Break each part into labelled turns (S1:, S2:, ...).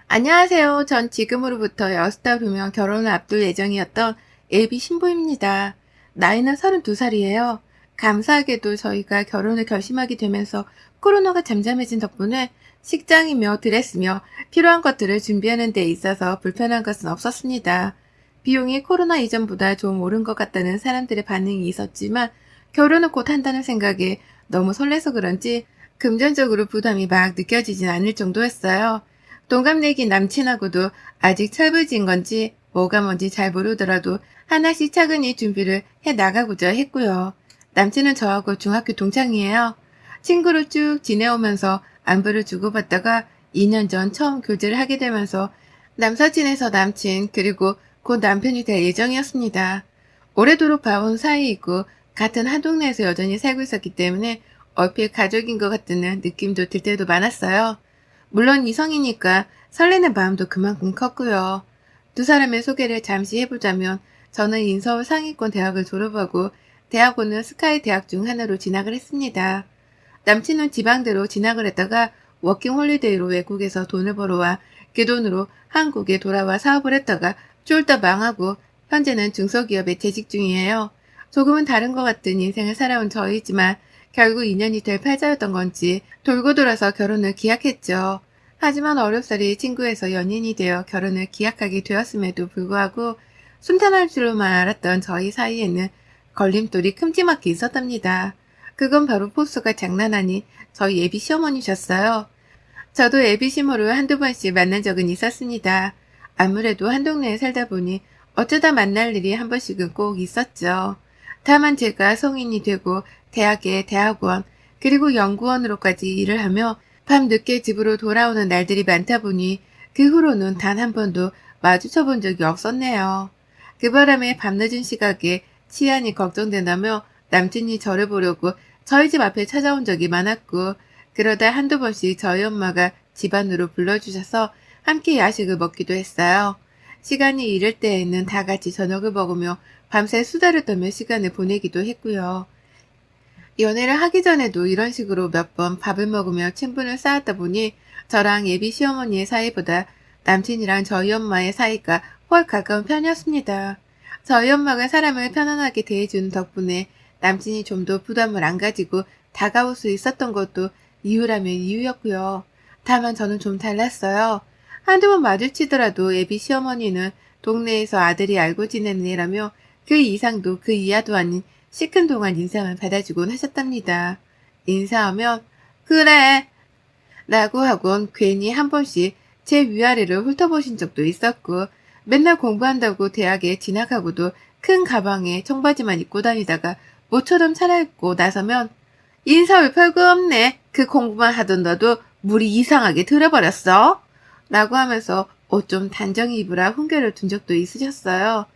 S1: 안녕하세요. 전 지금으로부터 6달 후면 결혼을 앞둘 예정이었던 예비 신부입니다. 나이는 32살이에요. 감사하게도 저희가 결혼을 결심하게 되면서 코로나가 잠잠해진 덕분에 식장이며 드레스며 필요한 것들을 준비하는 데 있어서 불편한 것은 없었습니다. 비용이 코로나 이전보다 좀 오른 것 같다는 사람들의 반응이 있었지만 결혼을 곧 한다는 생각에 너무 설레서 그런지 금전적으로 부담이 막 느껴지진 않을 정도였어요. 동갑내기 남친하고도 아직 철부지인 건지 뭐가 뭔지 잘 모르더라도 하나씩 차근히 준비를 해 나가고자 했고요. 남친은 저하고 중학교 동창이에요. 친구로 쭉 지내오면서 안부를 주고받다가 2년 전 처음 교제를 하게 되면서 남사친에서 남친 그리고 곧 남편이 될 예정이었습니다. 오래도록 봐온 사이이고 같은 한 동네에서 여전히 살고 있었기 때문에 얼핏 가족인 것 같다는 느낌도 들 때도 많았어요. 물론 이성이니까 설레는 마음도 그만큼 컸고요. 두 사람의 소개를 잠시 해보자면 저는 인서울 상위권 대학을 졸업하고 대학원은 스카이 대학 중 하나로 진학을 했습니다. 남친은 지방대로 진학을 했다가 워킹홀리데이로 외국에서 돈을 벌어와 그 돈으로 한국에 돌아와 사업을 했다가 쫄다 망하고 현재는 중소기업에 재직 중이에요. 조금은 다른 것 같은 인생을 살아온 저이지만 결국 인연이 될 팔자였던 건지 돌고 돌아서 결혼을 기약했죠. 하지만 어렵사리 친구에서 연인이 되어 결혼을 기약하게 되었음에도 불구하고 순탄할 줄만 알았던 저희 사이에는 걸림돌이 큼지막히 있었답니다. 그건 바로 포스가 장난하니 저희 예비 시어머니셨어요. 저도 예비 시모를 한두 번씩 만난 적은 있었습니다. 아무래도 한 동네에 살다 보니 어쩌다 만날 일이 한 번씩은 꼭 있었죠. 다만 제가 성인이 되고 대학에 대학원 그리고 연구원으로까지 일을 하며 밤늦게 집으로 돌아오는 날들이 많다 보니 그 후로는 단 한 번도 마주쳐 본 적이 없었네요. 그 바람에 밤늦은 시각에 치안이 걱정된다며 남친이 저를 보려고 저희 집 앞에 찾아온 적이 많았고 그러다 한두 번씩 저희 엄마가 집 안으로 불러주셔서 함께 야식을 먹기도 했어요. 시간이 이럴 때에는 다 같이 저녁을 먹으며 밤새 수다를 떨며 시간을 보내기도 했고요. 연애를 하기 전에도 이런 식으로 몇 번 밥을 먹으며 친분을 쌓았다 보니 저랑 예비 시어머니의 사이보다 남친이랑 저희 엄마의 사이가 훨 가까운 편이었습니다. 저희 엄마가 사람을 편안하게 대해주는 덕분에 남친이 좀 더 부담을 안 가지고 다가올 수 있었던 것도 이유라면 이유였고요. 다만 저는 좀 달랐어요. 한두 번 마주치더라도 예비 시어머니는 동네에서 아들이 알고 지내는 애라며 그 이상도 그 이하도 아닌 시큰둥한 인사만 받아주곤 하셨답니다. 인사하면 그래 라고 하곤 괜히 한 번씩 제 위아래를 훑어보신 적도 있었고 맨날 공부한다고 대학에 진학하고도 큰 가방에 청바지만 입고 다니다가 모처럼 차려입고 나서면 인사올 별거 없네. 그 공부만 하던 너도 물이 이상하게 들어버렸어. 라고 하면서 옷 좀 단정히 입으라 훈계를 둔 적도 있으셨어요.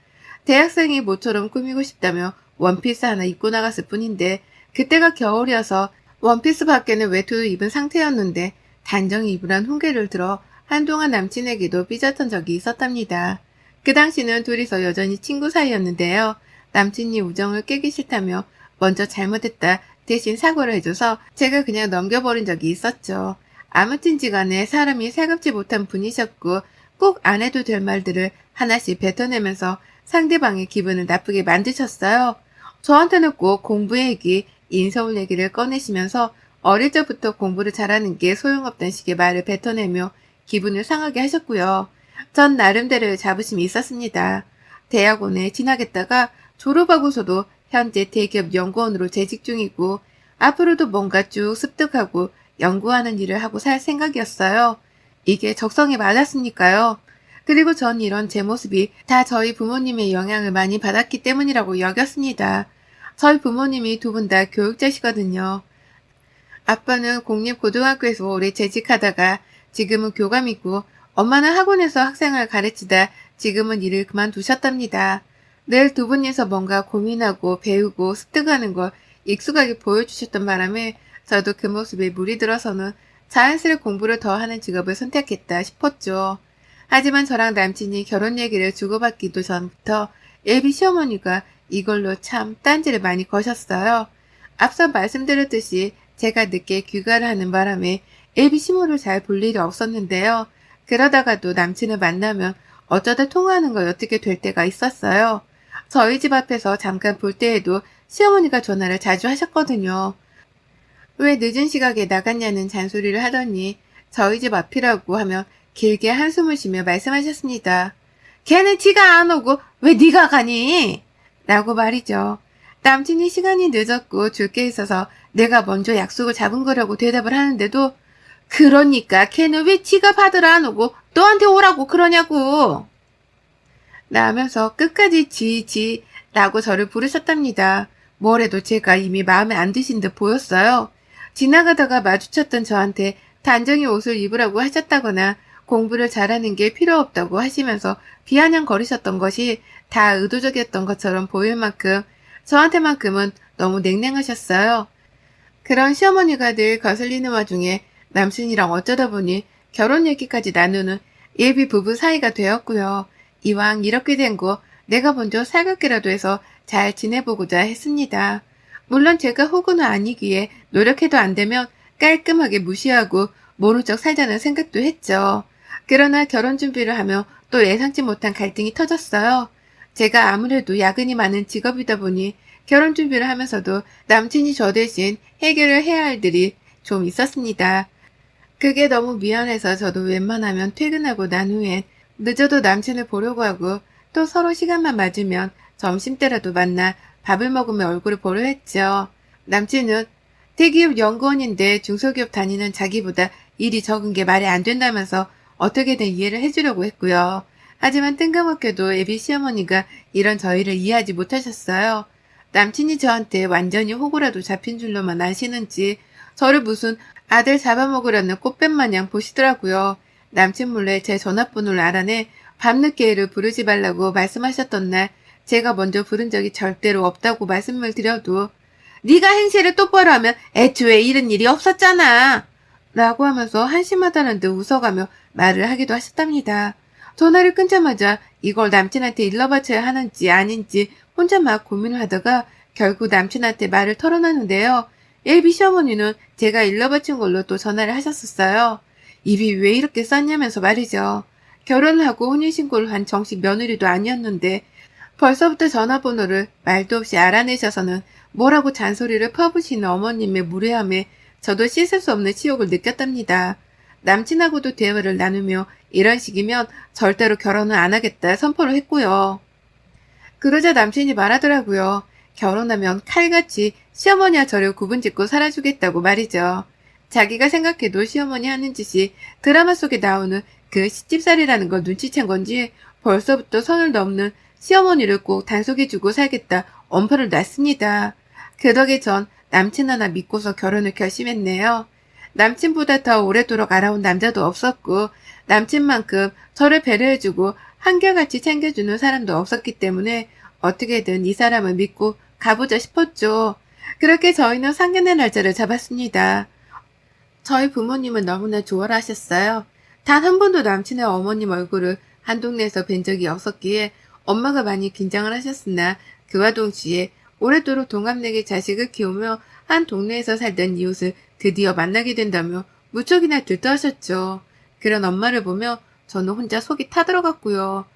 S1: 대학생이 모처럼 꾸미고 싶다며 원피스 하나 입고 나갔을 뿐인데 그때가 겨울이어서 원피스 밖에는 외투도 입은 상태였는데 단정히 입으란 훈계를 들어 한동안 남친에게도 삐졌던 적이 있었답니다. 그 당시는 둘이서 여전히 친구 사이였는데요. 남친이 우정을 깨기 싫다며 먼저 잘못했다 대신 사과를 해줘서 제가 그냥 넘겨버린 적이 있었죠. 아무튼지간에 사람이 살갑지 못한 분이셨고 꼭 안 해도 될 말들을 하나씩 뱉어내면서 상대방의 기분을 나쁘게 만드셨어요. 저한테는 꼭 공부 얘기, 인서울 얘기를 꺼내시면서 어릴 적부터 공부를 잘하는 게 소용없다는 식의 말을 뱉어내며 기분을 상하게 하셨고요. 전 나름대로의 자부심이 있었습니다. 대학원에 진학했다가 졸업하고서도 현재 대기업 연구원으로 재직 중이고 앞으로도 뭔가 쭉 습득하고 연구하는 일을 하고 살 생각이었어요. 이게 적성에 맞았으니까요. 그리고 전 이런 제 모습이 다 저희 부모님의 영향을 많이 받았기 때문이라고 여겼습니다. 저희 부모님이 두 분 다 교육자시거든요. 아빠는 공립고등학교에서 오래 재직하다가 지금은 교감이고 엄마는 학원에서 학생을 가르치다 지금은 일을 그만두셨답니다. 늘 두 분이서 뭔가 고민하고 배우고 습득하는 걸 익숙하게 보여주셨던 바람에 저도 그 모습에 물이 들어서는 자연스레 공부를 더 하는 직업을 선택했다 싶었죠. 하지만 저랑 남친이 결혼 얘기를 주고받기도 전부터 예비 시어머니가 이걸로 참 딴지를 많이 거셨어요. 앞서 말씀드렸듯이 제가 늦게 귀가를 하는 바람에 예비 시모를 잘 볼 일이 없었는데요. 그러다가도 남친을 만나면 어쩌다 통화하는 거 어떻게 될 때가 있었어요. 저희 집 앞에서 잠깐 볼 때에도 시어머니가 전화를 자주 하셨거든요. 왜 늦은 시각에 나갔냐는 잔소리를 하더니 저희 집 앞이라고 하면 길게 한숨을 쉬며 말씀하셨습니다. 걔는 지가 안 오고 왜 네가 가니? 라고 말이죠. 남친이 시간이 늦었고 줄 게 있어서 내가 먼저 약속을 잡은 거라고 대답을 하는데도 그러니까 걔는 왜 지가 받으러 안 오고 너한테 오라고 그러냐고. 라면서 끝까지 라고 저를 부르셨답니다. 뭐래도 제가 이미 마음에 안 드신 듯 보였어요. 지나가다가 마주쳤던 저한테 단정히 옷을 입으라고 하셨다거나 공부를 잘하는 게 필요 없다고 하시면서 비아냥거리셨던 것이 다 의도적이었던 것처럼 보일 만큼 저한테만큼은 너무 냉랭하셨어요. 그런 시어머니가 늘 거슬리는 와중에 남친이랑 어쩌다 보니 결혼 얘기까지 나누는 예비 부부 사이가 되었고요. 이왕 이렇게 된 거 내가 먼저 살갑게라도 해서 잘 지내보고자 했습니다. 물론 제가 호구는 아니기에 노력해도 안 되면 깔끔하게 무시하고 모른 척 살자는 생각도 했죠. 그러나 결혼 준비를 하며 또 예상치 못한 갈등이 터졌어요. 제가 아무래도 야근이 많은 직업이다 보니 결혼 준비를 하면서도 남친이 저 대신 해결을 해야 할 일이 좀 있었습니다. 그게 너무 미안해서 저도 웬만하면 퇴근하고 난 후엔 늦어도 남친을 보려고 하고 또 서로 시간만 맞으면 점심때라도 만나 밥을 먹으며 얼굴을 보려 했죠. 남친은 대기업 연구원인데 중소기업 다니는 자기보다 일이 적은 게 말이 안 된다면서 어떻게든 이해를 해주려고 했고요. 하지만 뜬금없게도 애비 시어머니가 이런 저희를 이해하지 못하셨어요. 남친이 저한테 완전히 호구라도 잡힌 줄로만 아시는지 저를 무슨 아들 잡아먹으려는 꽃뱀 마냥 보시더라고요. 남친 몰래 제 전화번호를 알아내 밤늦게를 부르지 말라고 말씀하셨던 날 제가 먼저 부른 적이 절대로 없다고 말씀을 드려도 네가 행세를 똑바로 하면 애초에 이런 일이 없었잖아 라고 하면서 한심하다는 듯 웃어가며 말을 하기도 하셨답니다. 전화를 끊자마자 이걸 남친한테 일러바쳐야 하는지 아닌지 혼자 막 고민을 하다가 결국 남친한테 말을 털어놨는데요. 예비 시어머니는 제가 일러바친 걸로 또 전화를 하셨었어요. 입이 왜 이렇게 쌌냐면서 말이죠. 결혼을 하고 혼인신고를 한 정식 며느리도 아니었는데 벌써부터 전화번호를 말도 없이 알아내셔서는 뭐라고 잔소리를 퍼부시는 어머님의 무례함에 저도 씻을 수 없는 치욕을 느꼈답니다. 남친하고도 대화를 나누며 이런 식이면 절대로 결혼을 안 하겠다 선포를 했고요. 그러자 남친이 말하더라고요. 결혼하면 칼같이 시어머니와 저를 구분짓고 살아주겠다고 말이죠. 자기가 생각해도 시어머니 하는 짓이 드라마 속에 나오는 그 시집살이라는 걸 눈치챈 건지 벌써부터 선을 넘는 시어머니를 꼭 단속해주고 살겠다 엄포를 놨습니다. 그 덕에 전 남친 하나 믿고서 결혼을 결심했네요. 남친보다 더 오래도록 알아온 남자도 없었고 남친만큼 저를 배려해주고 한결같이 챙겨주는 사람도 없었기 때문에 어떻게든 이 사람을 믿고 가보자 싶었죠. 그렇게 저희는 상견례 날짜를 잡았습니다. 저희 부모님은 너무나 좋아라 하셨어요. 단 한 번도 남친의 어머님 얼굴을 한 동네에서 뵌 적이 없었기에 엄마가 많이 긴장을 하셨으나 그와 동시에 오랫도록 동갑내기 자식을 키우며 한 동네에서 살던 이웃을 드디어 만나게 된다며 무척이나 들떠하셨죠. 그런 엄마를 보며 저는 혼자 속이 타들어갔고요.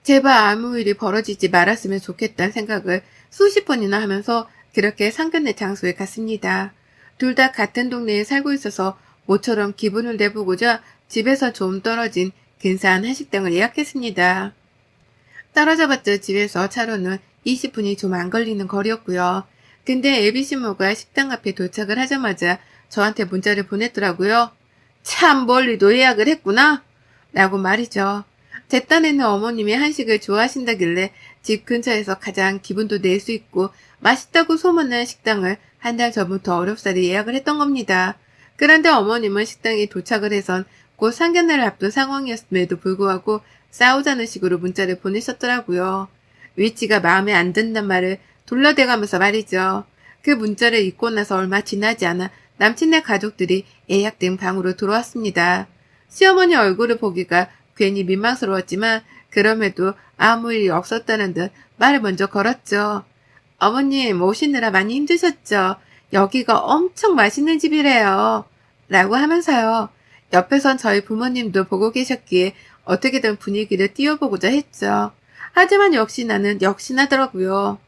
S1: 제발 아무 일이 벌어지지 말았으면 좋겠다는 생각을 수십 번이나 하면서 그렇게 상견례 장소에 갔습니다. 둘 다 같은 동네에 살고 있어서 모처럼 기분을 내보고자 집에서 좀 떨어진 근사한 한식당을 예약했습니다. 떨어져봤자 집에서 차로는 20분이 좀 안 걸리는 거리였고요. 근데 애비신모가 식당 앞에 도착을 하자마자 저한테 문자를 보냈더라고요. 참 멀리도 예약을 했구나 라고 말이죠. 제 딴에는 어머님이 한식을 좋아하신다길래 집 근처에서 가장 기분도 낼 수 있고 맛있다고 소문난 식당을 한 달 전부터 어렵사리 예약을 했던 겁니다. 그런데 어머님은 식당에 도착을 해선 곧 상견례를 앞둔 상황이었음에도 불구하고 싸우자는 식으로 문자를 보내셨더라고요. 위치가 마음에 안 든단 말을 둘러대가면서 말이죠. 그 문자를 읽고 나서 얼마 지나지 않아 남친네 가족들이 예약된 방으로 들어왔습니다. 시어머니 얼굴을 보기가 괜히 민망스러웠지만 그럼에도 아무 일이 없었다는 듯 말을 먼저 걸었죠. 어머님 오시느라 많이 힘드셨죠? 여기가 엄청 맛있는 집이래요. 라고 하면서요. 옆에선 저희 부모님도 보고 계셨기에 어떻게든 분위기를 띄워보고자 했죠. 하지만 역시나더라고요.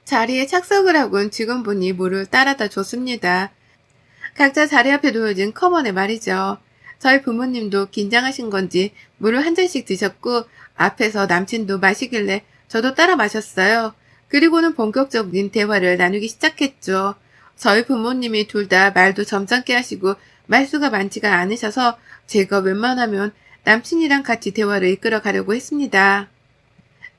S1: 자리에 착석을 하곤 직원분이 물을 따라다 줬습니다. 각자 자리 앞에 놓여진 컵안에 말이죠. 저희 부모님도 긴장하신 건지 물을 한 잔씩 드셨고 앞에서 남친도 마시길래 저도 따라 마셨어요. 그리고는 본격적인 대화를 나누기 시작했죠. 저희 부모님이 둘 다 말도 점잖게 하시고 말수가 많지가 않으셔서 제가 웬만하면 남친이랑 같이 대화를 이끌어 가려고 했습니다.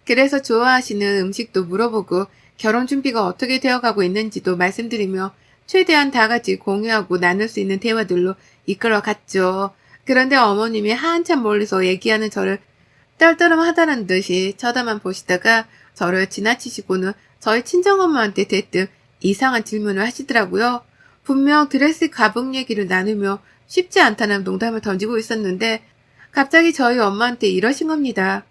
S1: 그래서 좋아하시는 음식도 물어보고 결혼 준비가 어떻게 되어가고 있는지도 말씀드리며 최대한 다 같이 공유하고 나눌 수 있는 대화들로 이끌어 갔죠. 그런데 어머님이 한참 멀리서 얘기하는 저를 떨떠름하다는 듯이 쳐다만 보시다가 저를 지나치시고는 저희 친정엄마한테 대뜸 이상한 질문을 하시더라고요. 분명 드레스 가복 얘기를 나누며 쉽지 않다는 농담을 던지고 있었는데 갑자기 저희 엄마한테 이러신 겁니다.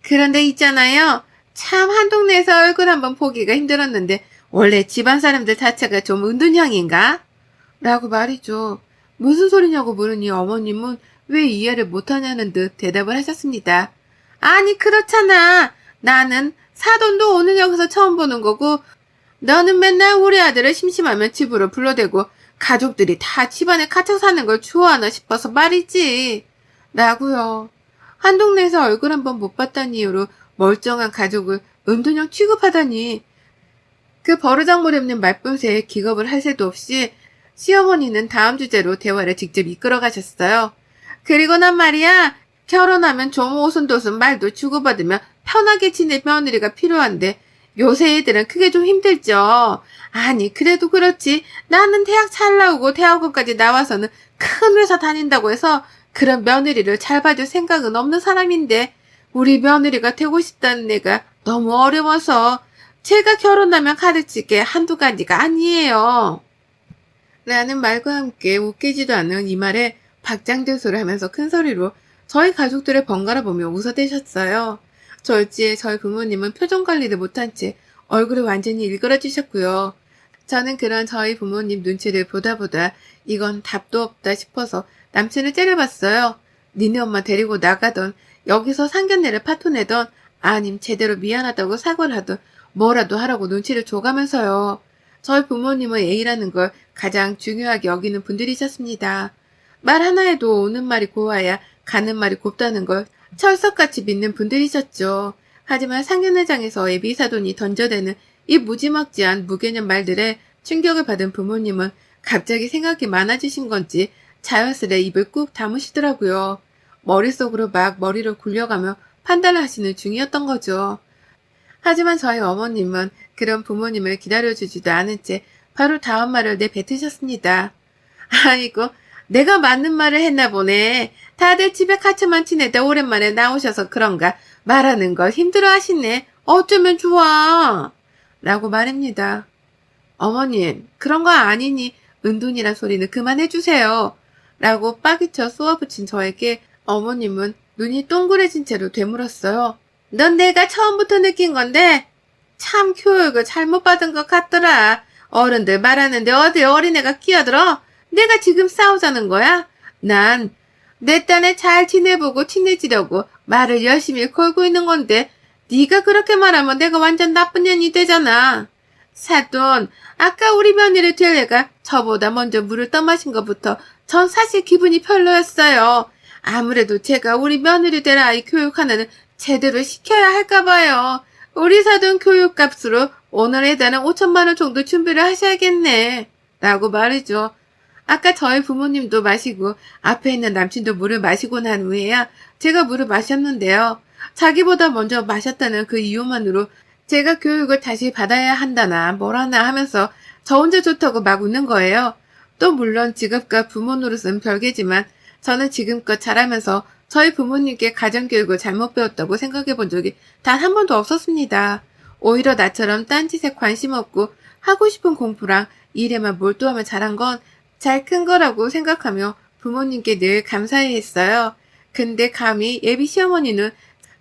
S1: 그런데 있잖아요. 참 한 동네에서 얼굴 한번 보기가 힘들었는데 원래 집안 사람들 자체가 좀 은둔형인가? 라고 말이죠. 무슨 소리냐고 물으니 어머님은 왜 이해를 못하냐는 듯 대답을 하셨습니다. 아니 그렇잖아. 나는 사돈도 오늘 여기서 처음 보는 거고 너는 맨날 우리 아들을 심심하면 집으로 불러대고 가족들이 다 집안에 갇혀 사는 걸 좋아하나 싶어서 말이지. 라고요. 한 동네에서 얼굴 한번 못 봤다는 이유로 멀쩡한 가족을 은둔형 취급하다니. 그 버르장머리없는 말뿐새에 기겁을 할 새도 없이 시어머니는 다음 주제로 대화를 직접 이끌어 가셨어요. 그리고 난 말이야. 결혼하면 좀 오순도순 말도 주고받으며 편하게 지낼 며느리가 필요한데 요새 애들은 그게 좀 힘들죠. 아니 그래도 그렇지. 나는 대학 잘 나오고 대학원까지 나와서는 큰 회사 다닌다고 해서 그런 며느리를 잘 봐줄 생각은 없는 사람인데 우리 며느리가 되고 싶다는 애가 너무 어려워서 제가 결혼하면 가르칠 게 한두 가지가 아니에요. 라는 말과 함께 웃기지도 않은 이 말에 박장대소를 하면서 큰 소리로 저희 가족들을 번갈아 보며 웃어대셨어요. 졸지에 저희 부모님은 표정 관리를 못한 채 얼굴이 완전히 일그러지셨고요. 저는 그런 저희 부모님 눈치를 보다 이건 답도 없다 싶어서 남친을 째려봤어요. 니네 엄마 데리고 나가던 여기서 상견례를 파토내던 아님 제대로 미안하다고 사과를 하던 뭐라도 하라고 눈치를 줘가면서요. 저희 부모님은 A라는 걸 가장 중요하게 여기는 분들이셨습니다. 말 하나에도 오는 말이 고와야 가는 말이 곱다는 걸 철석같이 믿는 분들이셨죠. 하지만 상견례장에서 애비 사돈이 던져대는 이 무지막지한 무개념 말들에 충격을 받은 부모님은 갑자기 생각이 많아지신 건지 자연스레 입을 꾹 다무시더라고요. 머릿속으로 막 머리를 굴려가며 판단을 하시는 중이었던 거죠. 하지만 저희 어머님은 그런 부모님을 기다려주지도 않은 채 바로 다음 말을 내뱉으셨습니다. 아이고, 내가 맞는 말을 했나 보네. 다들 집에 갇혀만 지내다 오랜만에 나오셔서 그런가 말하는 걸 힘들어 하시네. 어쩌면 좋아. 라고 말입니다. 어머님, 그런 거 아니니 은둔이란 소리는 그만해주세요. 라고 빠기쳐 쏘아붙인 저에게 어머님은 눈이 동그래진 채로 되물었어요. 넌 내가 처음부터 느낀 건데 참 교육을 잘못 받은 것 같더라. 어른들 말하는데 어디 어린애가 끼어들어? 내가 지금 싸우자는 거야? 난 내 딴에 잘 지내보고 친해지려고 말을 열심히 걸고 있는 건데 네가 그렇게 말하면 내가 완전 나쁜 년이 되잖아. 사돈, 아까 우리 며느리 될 애가 저보다 먼저 물을 떠마신 것부터 전 사실 기분이 별로였어요. 아무래도 제가 우리 며느리 될 아이 교육하나는 제대로 시켜야 할까 봐요. 우리 사돈 교육값으로 오늘에 달한 5천만 원 정도 준비를 하셔야겠네. 라고 말이죠. 아까 저희 부모님도 마시고 앞에 있는 남친도 물을 마시고 난 후에야 제가 물을 마셨는데요. 자기보다 먼저 마셨다는 그 이유만으로 제가 교육을 다시 받아야 한다나 뭐라나 하면서 저 혼자 좋다고 막 웃는 거예요. 또 물론 직업과 부모 노릇은 별개지만 저는 지금껏 자라면서 저희 부모님께 가정교육을 잘못 배웠다고 생각해 본 적이 단 한 번도 없었습니다. 오히려 나처럼 딴짓에 관심 없고 하고 싶은 공부랑 일에만 몰두하며 자란 건 잘 큰 거라고 생각하며 부모님께 늘 감사해 했어요. 근데 감히 예비 시어머니는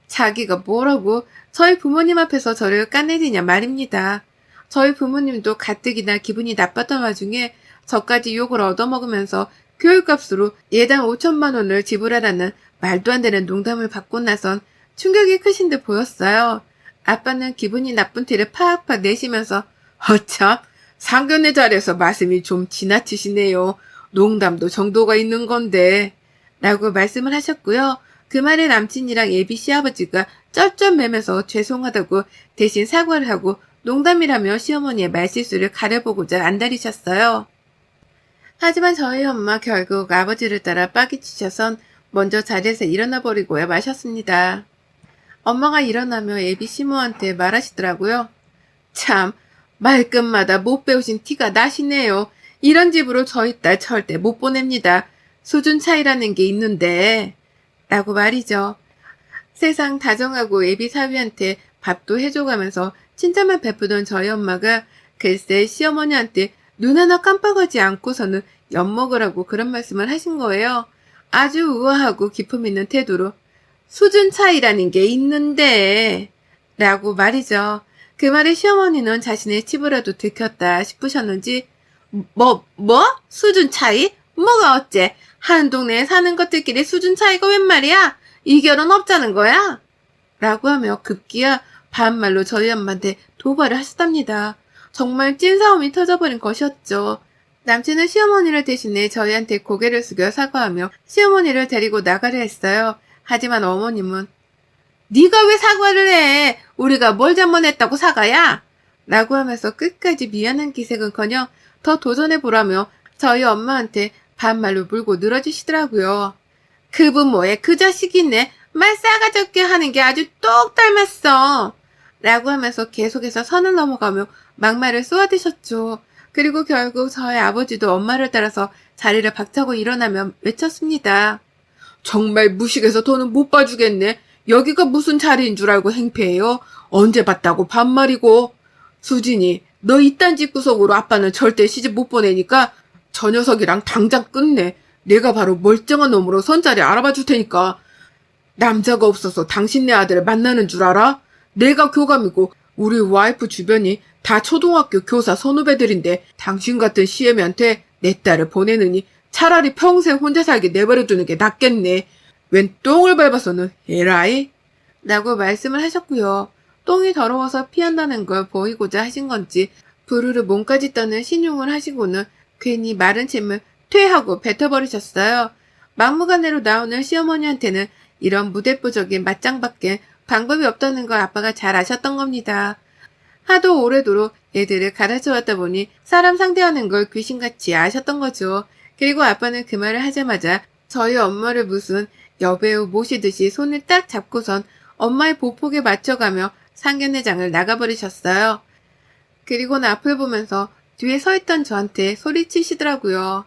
S1: 자기가 뭐라고 저희 부모님 앞에서 저를 까내리냐 말입니다. 저희 부모님도 가뜩이나 기분이 나빴던 와중에 저까지 욕을 얻어먹으면서 교육값으로 예당 5천만 원을 지불하라는 말도 안 되는 농담을 받고 나선 충격이 크신 듯 보였어요. 아빠는 기분이 나쁜 티를 팍팍 내시면서 허참, 상견례 자리에서 말씀이 좀 지나치시네요. 농담도 정도가 있는 건데 라고 말씀을 하셨고요. 그 말에 남친이랑 예비 시아버지가 쩔쩔매면서 죄송하다고 대신 사과를 하고 농담이라며 시어머니의 말실수를 가려보고자 안달이셨어요. 하지만 저희 엄마 결국 아버지를 따라 빠기치셔선 먼저 자리에서 일어나 버리고야 마셨습니다. 엄마가 일어나며 예비 시모한테 말하시더라고요. 참, 말끝마다 못 배우신 티가 나시네요. 이런 집으로 저희 딸 절대 못 보냅니다. 수준 차이라는 게 있는데 라고 말이죠. 세상 다정하고 예비 사위한테 밥도 해줘가면서 칭찬만 베푸던 저희 엄마가 글쎄 시어머니한테 눈 하나 깜빡하지 않고서는 엿먹으라고 그런 말씀을 하신 거예요. 아주 우아하고 기품 있는 태도로 수준 차이라는 게 있는데 라고 말이죠. 그 말에 시어머니는 자신의 치부라도 들켰다 싶으셨는지 뭐? 수준 차이? 뭐가 어째? 한 동네에 사는 것들끼리 수준 차이가 웬 말이야? 이 결혼 없자는 거야? 라고 하며 급기야 반말로 저희 엄마한테 도발을 하셨답니다. 정말 찐싸움이 터져버린 것이었죠. 남친은 시어머니를 대신해 저희한테 고개를 숙여 사과하며 시어머니를 데리고 나가려 했어요. 하지만 어머님은 네가 왜 사과를 해? 우리가 뭘 잘못했다고 사과야? 라고 하면서 끝까지 미안한 기색은커녕 더 도전해보라며 저희 엄마한테 반말로 물고 늘어지시더라고요. 그 부모의 그 자식이네. 말 싸가지 없게 하는 게 아주 똑 닮았어. 라고 하면서 계속해서 선을 넘어가며 막말을 쏘아대셨죠. 그리고 결국 저희 아버지도 엄마를 따라서 자리를 박차고 일어나며 외쳤습니다. 정말 무식해서 더는 못 봐주겠네. 여기가 무슨 자리인 줄 알고 행패해요? 언제 봤다고 반말이고. 수진이, 너 이딴 집 구석으로 아빠는 절대 시집 못 보내니까 저 녀석이랑 당장 끝내. 내가 바로 멀쩡한 놈으로 선자리 알아봐 줄 테니까. 남자가 없어서 당신네 아들을 만나는 줄 알아? 내가 교감이고 우리 와이프 주변이 다 초등학교 교사 선후배들인데 당신 같은 시애미한테 내 딸을 보내느니 차라리 평생 혼자 살게 내버려두는 게 낫겠네. 웬 똥을 밟아서는 에라이? 라고 말씀을 하셨고요. 똥이 더러워서 피한다는 걸 보이고자 하신 건지 부르르 몸까지 떠는 신용을 하시고는 괜히 마른 침을 퇴하고 뱉어버리셨어요. 막무가내로 나오는 시어머니한테는 이런 무대뽀적인 맞짱밖에 방법이 없다는 걸 아빠가 잘 아셨던 겁니다. 하도 오래도록 애들을 가르쳐왔다 보니 사람 상대하는 걸 귀신같이 아셨던 거죠. 그리고 아빠는 그 말을 하자마자 저희 엄마를 무슨 여배우 모시듯이 손을 딱 잡고선 엄마의 보폭에 맞춰가며 상견례장을 나가버리셨어요. 그리고는 앞을 보면서 뒤에 서있던 저한테 소리치시더라고요.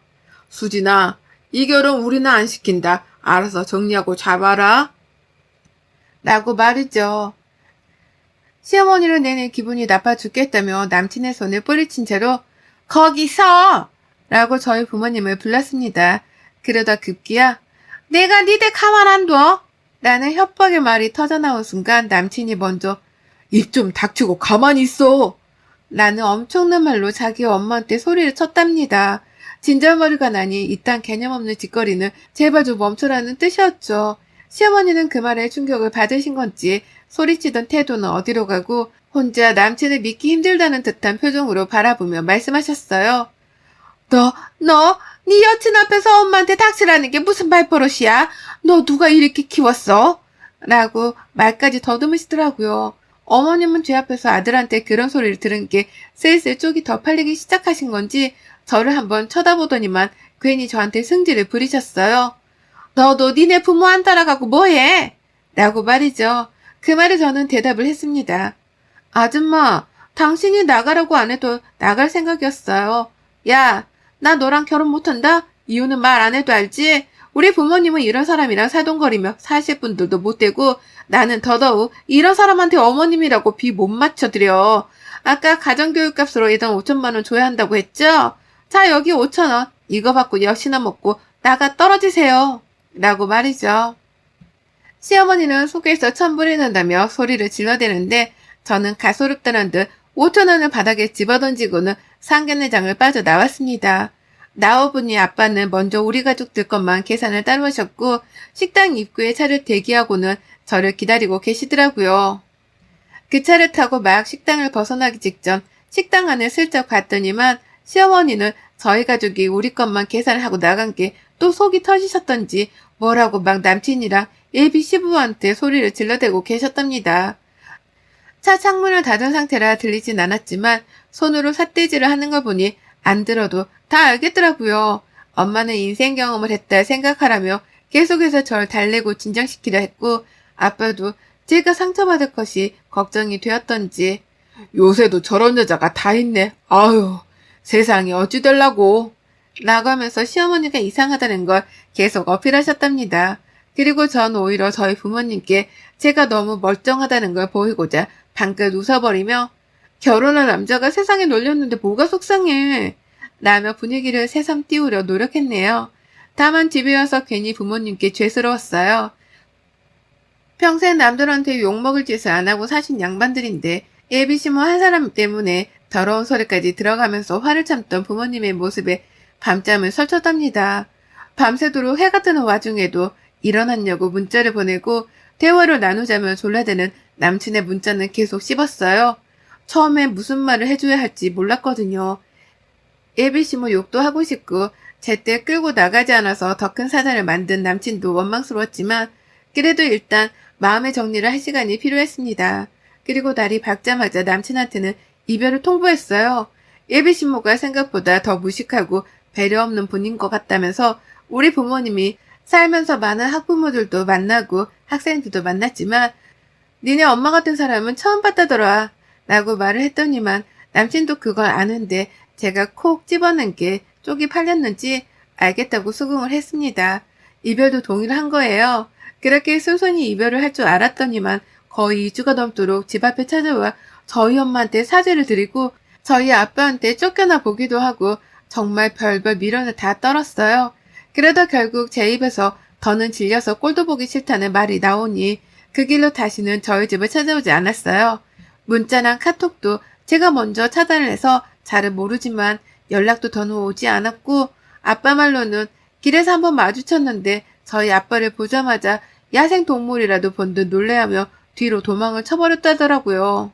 S1: 수진아, 이 결혼 우리는 안 시킨다. 알아서 정리하고 잡아라. 라고 말이죠. 시어머니를 내내 기분이 나빠 죽겠다며 남친의 손을 뿌리친 채로 거기서! 라고 저희 부모님을 불렀습니다. 그러다 급기야 내가 니들 가만 안 둬! 라는 협박의 말이 터져나온 순간 남친이 먼저 입 좀 닥치고 가만히 있어! 라는 엄청난 말로 자기 엄마한테 소리를 쳤답니다. 진절머리가 나니 이딴 개념 없는 짓거리는 제발 좀 멈춰라는 뜻이었죠. 시어머니는 그 말에 충격을 받으신 건지 소리치던 태도는 어디로 가고 혼자 남친을 믿기 힘들다는 듯한 표정으로 바라보며 말씀하셨어요. 네 여친 앞에서 엄마한테 닥치라는 게 무슨 말버릇이야? 너 누가 이렇게 키웠어? 라고 말까지 더듬으시더라고요. 어머님은 제 앞에서 아들한테 그런 소리를 들은 게 슬슬 쪽이 더 팔리기 시작하신 건지 저를 한번 쳐다보더니만 괜히 저한테 승질을 부리셨어요. 너도 니네 부모 안 따라가고 뭐해? 라고 말이죠. 그 말에 저는 대답을 했습니다. 아줌마, 당신이 나가라고 안 해도 나갈 생각이었어요. 야, 나 너랑 결혼 못한다? 이유는 말 안 해도 알지? 우리 부모님은 이런 사람이랑 살동거리며 사실 분들도 못되고 나는 더더욱 이런 사람한테 어머님이라고 비 못 맞춰드려. 아까 가정교육값으로 예당 5천만 원 줘야 한다고 했죠? 자, 여기 5천 원. 이거 받고 역시나 먹고 나가 떨어지세요. 라고 말이죠. 시어머니는 속에서 천불이 난다며 소리를 질러대는데 저는 가소롭다는 듯 5천 원을 바닥에 집어던지고는 상견례장을 빠져나왔습니다. 나와 보니 아빠는 먼저 우리 가족들 것만 계산을 따로 하셨고 식당 입구에 차를 대기하고는 저를 기다리고 계시더라고요. 그 차를 타고 막 식당을 벗어나기 직전 식당 안을 슬쩍 봤더니만 시어머니는 저희 가족이 우리 것만 계산을 하고 나간 게 또 속이 터지셨던지 뭐라고 막 남친이랑 예비 시부한테 소리를 질러대고 계셨답니다. 차 창문을 닫은 상태라 들리진 않았지만 손으로 삿대질을 하는 걸 보니 안 들어도 다 알겠더라고요. 엄마는 인생 경험을 했다 생각하라며 계속해서 절 달래고 진정시키려 했고 아빠도 제가 상처받을 것이 걱정이 되었던지 요새도 저런 여자가 다 있네. 아유, 세상이 어찌 될라고. 라고 하면서 시어머니가 이상하다는 걸 계속 어필하셨답니다. 그리고 전 오히려 저희 부모님께 제가 너무 멀쩡하다는 걸 보이고자 방긋 웃어버리며 결혼할 남자가 세상에 널렸는데 뭐가 속상해. 라며 분위기를 새삼 띄우려 노력했네요. 다만 집에 와서 괜히 부모님께 죄스러웠어요. 평생 남들한테 욕먹을 짓을 안 하고 사신 양반들인데 예비시모 한 사람 때문에 더러운 소리까지 들어가면서 화를 참던 부모님의 모습에 밤잠을 설쳤답니다. 밤새도록 해가 뜨는 와중에도 일어났냐고 문자를 보내고 대화를 나누자며 졸라대는 남친의 문자는 계속 씹었어요. 처음엔 무슨 말을 해줘야 할지 몰랐거든요. 예비시모 욕도 하고 싶고 제때 끌고 나가지 않아서 더 큰 사단을 만든 남친도 원망스러웠지만 그래도 일단 마음의 정리를 할 시간이 필요했습니다. 그리고 날이 밝자마자 남친한테는 이별을 통보했어요. 예비신모가 생각보다 더 무식하고 배려 없는 분인 것 같다면서 우리 부모님이 살면서 많은 학부모들도 만나고 학생들도 만났지만 니네 엄마 같은 사람은 처음 봤다더라 라고 말을 했더니만 남친도 그걸 아는데 제가 콕 집어낸 게 쪽이 팔렸는지 알겠다고 수긍을 했습니다. 이별도 동의를 한 거예요. 그렇게 순순히 이별을 할 줄 알았더니만 거의 2주가 넘도록 집 앞에 찾아와 저희 엄마한테 사죄를 드리고 저희 아빠한테 쫓겨나 보기도 하고 정말 별별 미련을 다 떨었어요. 그러다 결국 제 입에서 더는 질려서 꼴도 보기 싫다는 말이 나오니 그 길로 다시는 저희 집을 찾아오지 않았어요. 문자랑 카톡도 제가 먼저 차단을 해서 잘은 모르지만 연락도 더는 오지 않았고 아빠 말로는 길에서 한번 마주쳤는데 저희 아빠를 보자마자 야생동물이라도 본 듯 놀래하며 뒤로 도망을 쳐버렸다더라고요.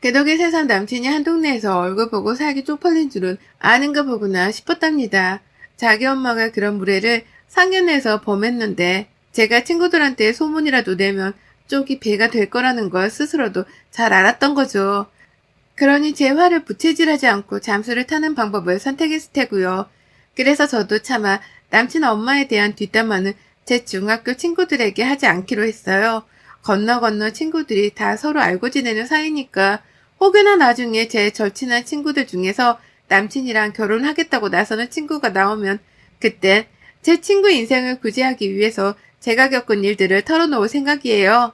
S1: 그 덕에 세상 남친이 한 동네에서 얼굴 보고 살기 쪽팔린 줄은 아는가 보구나 싶었답니다. 자기 엄마가 그런 무례를 상견례에서 범했는데 제가 친구들한테 소문이라도 내면 쪽이 배가 될 거라는 걸 스스로도 잘 알았던 거죠. 그러니 제 화를 부채질하지 않고 잠수를 타는 방법을 선택했을 테고요. 그래서 저도 차마 남친 엄마에 대한 뒷담화는 제 중학교 친구들에게 하지 않기로 했어요. 건너 친구들이 다 서로 알고 지내는 사이니까 혹여나 나중에 제 절친한 친구들 중에서 남친이랑 결혼하겠다고 나서는 친구가 나오면 그땐 제 친구 인생을 구제하기 위해서 제가 겪은 일들을 털어놓을 생각이에요.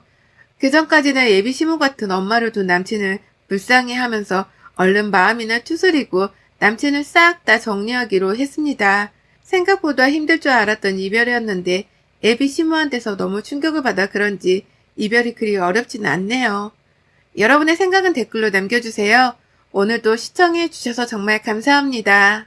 S1: 그전까지는 예비시모 같은 엄마를 둔 남친을 불쌍해하면서 얼른 마음이나 추스리고 남친을 싹 다 정리하기로 했습니다. 생각보다 힘들 줄 알았던 이별이었는데 예비시모한테서 너무 충격을 받아 그런지 이별이 그리 어렵지는 않네요. 여러분의 생각은 댓글로 남겨주세요. 오늘도 시청해 주셔서 정말 감사합니다.